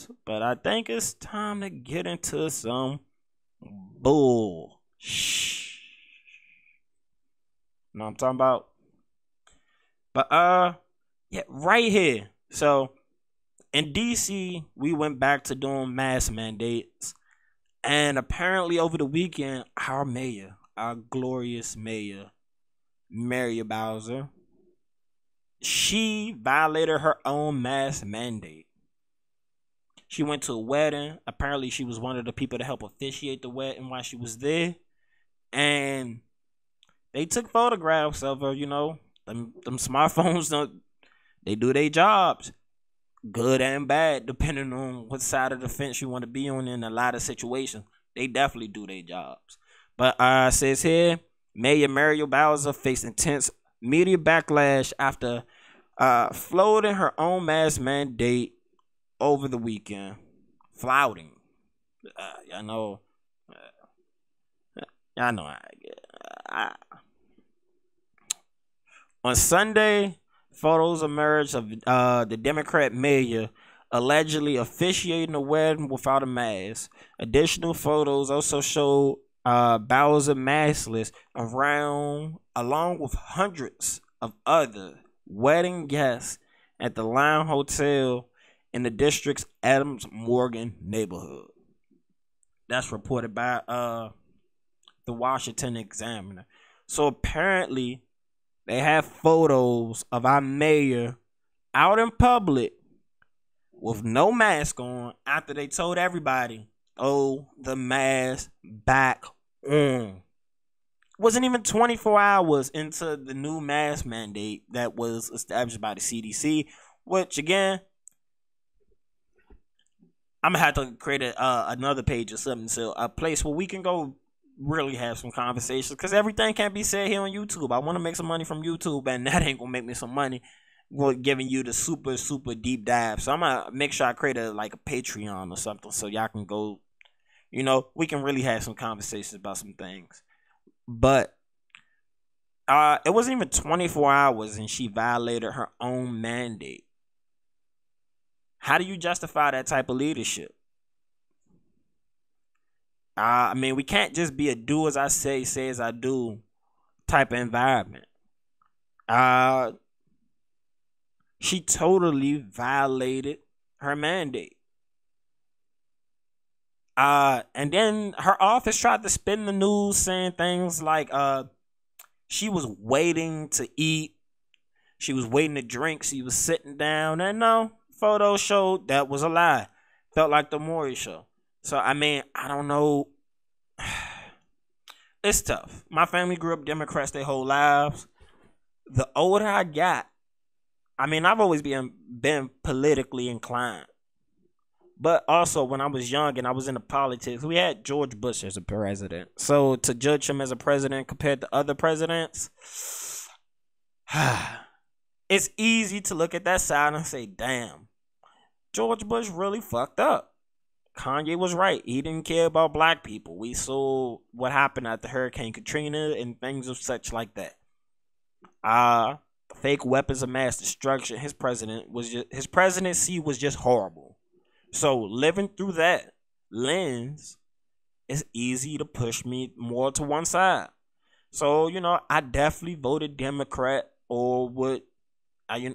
news, but I think it's time to get into some bull. Shh. Know what I'm talking about? But yeah, right here. So in DC, we went back to doing mask mandates, and apparently over the weekend, our mayor, our glorious mayor, Mary Bowser, she violated her own mask mandate. She went to a wedding. Apparently, she was one of the people to help officiate the wedding while she was there, and they took photographs of her. You know, them smartphones don't. They do their jobs, good and bad, depending on what side of the fence you want to be on. In a lot of situations, they definitely do their jobs. But says here, Mayor Muriel Bowser faced intense media backlash after floating her own mask mandate over the weekend. Flouting. Y'all know. Y'all know. On Sunday, photos emerged of the Democrat mayor allegedly officiating a wedding without a mask. Additional photos also showed Bowser maskless along with hundreds of other wedding guests at the L.I.M.E Hotel in the district's Adams Morgan neighborhood. That's reported by the Washington Examiner. So apparently, they have photos of our mayor out in public with no mask on after they told everybody, "Oh, the mask back on." Wasn't even 24 hours into the new mask mandate that was established by the CDC, which again, I'm gonna have to create another page or something, so a place where we can go really have some conversations, because everything can't be said here on YouTube. I want to make some money from YouTube, and that ain't gonna make me some money giving you the super deep dive. So I'm gonna make sure I create a Patreon or something, so y'all can go, we can really have some conversations about some things. But it wasn't even 24 hours and she violated her own mandate. How do you justify that type of leadership? I mean, we can't just be a do as I say as I do type of environment. She totally violated her mandate. And then her office tried to spin the news saying things like she was waiting to eat, she was waiting to drink, she was sitting down, and no, photos showed that was a lie. Felt like the Maury show. So I mean, I don't know. It's tough. My family grew up Democrats their whole lives. The older I got, I mean, I've always been politically inclined. But also, when I was young and I was into politics, we had George Bush as a president. So to judge him as a president compared to other presidents, it's easy to look at that side and say, damn, George Bush really fucked up. Kanye was right. He didn't care about black people. We saw what happened after Hurricane Katrina and things of such like that. Fake weapons of mass destruction. His presidency was just horrible. So living through that lens, it's easy to push me more to one side. So, I definitely voted Democrat, or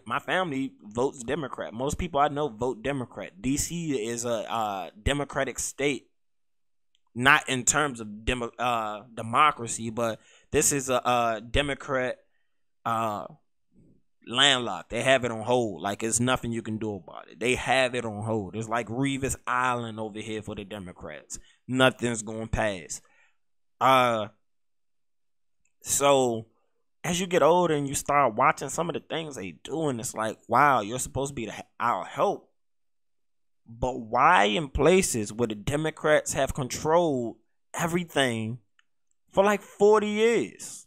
my family votes Democrat. Most people I know vote Democrat. DC is a Democratic state, not in terms of democracy, but this is a Democrat landlocked. They have it on hold. Like, it's nothing you can do about it. They have it on hold. It's like Revis Island over here for the Democrats. Nothing's going past. So as you get older and you start watching some of the things they do, and it's like, wow, you're supposed to be our help. But why in places where the Democrats have controlled everything for like 40 years?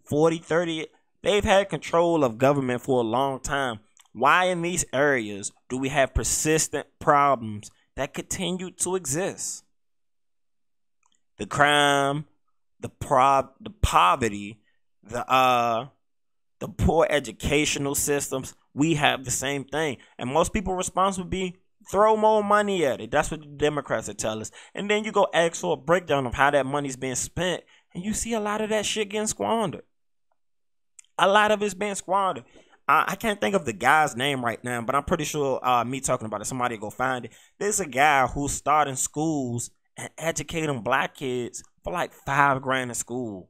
40, 30, they've had control of government for a long time. Why in these areas do we have persistent problems that continue to exist? The crime, the poverty, the poor educational systems, we have the same thing. And most people response would be Throw more money at it. That's what the Democrats will tell us. And then you go ask for a breakdown of how that money's being spent, and you see a lot of that shit getting squandered. A lot of it's being squandered. I can't think of the guy's name right now, but I'm pretty sure me talking about it, somebody go find it. There's a guy who's starting schools and educating black kids for like $5 a school.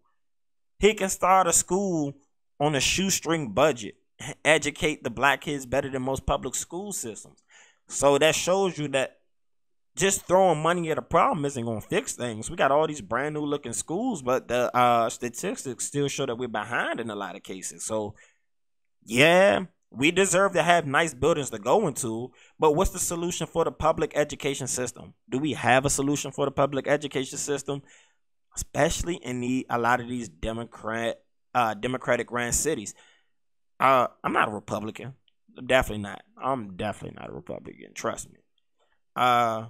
He can start a school on a shoestring budget and educate the black kids better than most public school systems. So that shows you that just throwing money at a problem isn't going to fix things. We got all these brand new looking schools, but the statistics still show that we're behind in a lot of cases. So, yeah, we deserve to have nice buildings to go into, but what's the solution for the public education system? Do we have a solution for the public education system? Especially in a lot of these democratic grand cities. I'm not a Republican. Definitely not. I'm definitely not a Republican. Trust me. I'm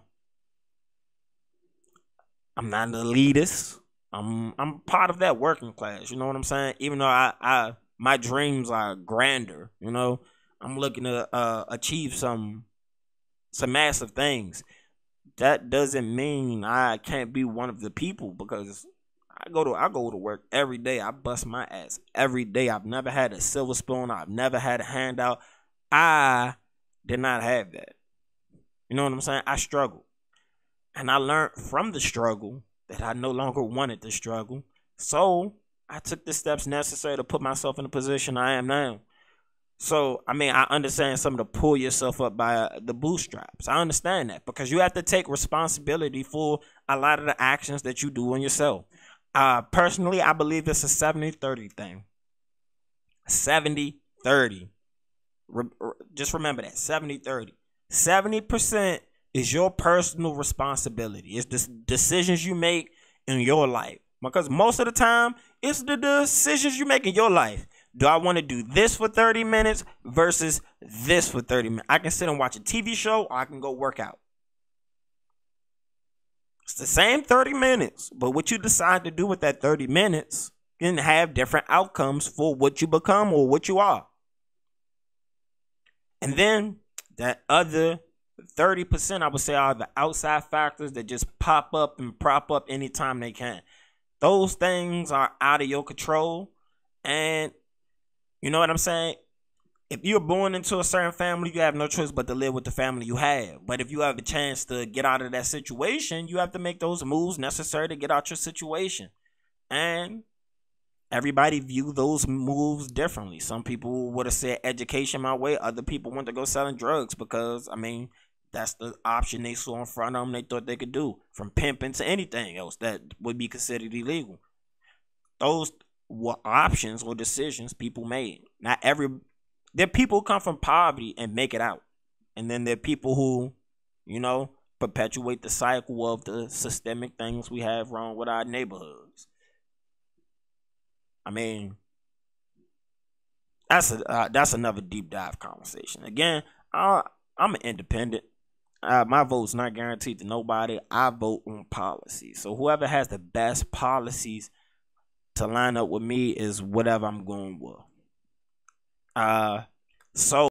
not an elitist. I'm part of that working class. You know what I'm saying? Even though I my dreams are grander. You know, I'm looking to achieve some massive things. That doesn't mean I can't be one of the people, because I go to work every day. I bust my ass every day. I've never had a silver spoon. I've never had a handout. I did not have that. You know what I'm saying? I struggled. And I learned from the struggle that I no longer wanted to struggle. So I took the steps necessary to put myself in the position I am now. So, I mean, I understand some of the pull yourself up by the bootstraps. I understand that, because you have to take responsibility for a lot of the actions that you do on yourself. Personally, I believe it's a 70-30 thing. 70-30. Just remember that, 70-30. 70% is your personal responsibility. It's the decisions you make in your life. Because most of the time, it's the decisions you make in your life. Do I want to do this for 30 minutes versus this for 30 minutes? I can sit and watch a TV show, or I can go work out. It's the same 30 minutes, but what you decide to do with that 30 minutes can have different outcomes for what you become or what you are. And then that other 30%, I would say, are the outside factors that just pop up and prop up anytime they can. Those things are out of your control. And you know what I'm saying? If you're born into a certain family, you have no choice but to live with the family you have. But if you have a chance to get out of that situation, you have to make those moves necessary to get out your situation. And everybody view those moves differently. Some people would have said education my way. Other people went to go selling drugs because, I mean, that's the option they saw in front of them. They thought they could do, from pimping to anything else that would be considered illegal. Those were options or decisions people made. There are people who come from poverty and make it out. And then there are people who, you know, perpetuate the cycle of the systemic things we have wrong with our neighborhoods. I mean, that's another deep dive conversation. Again, I'm an independent. My vote's not guaranteed to nobody. I vote on policy. So whoever has the best policies to line up with me is whatever I'm going with. So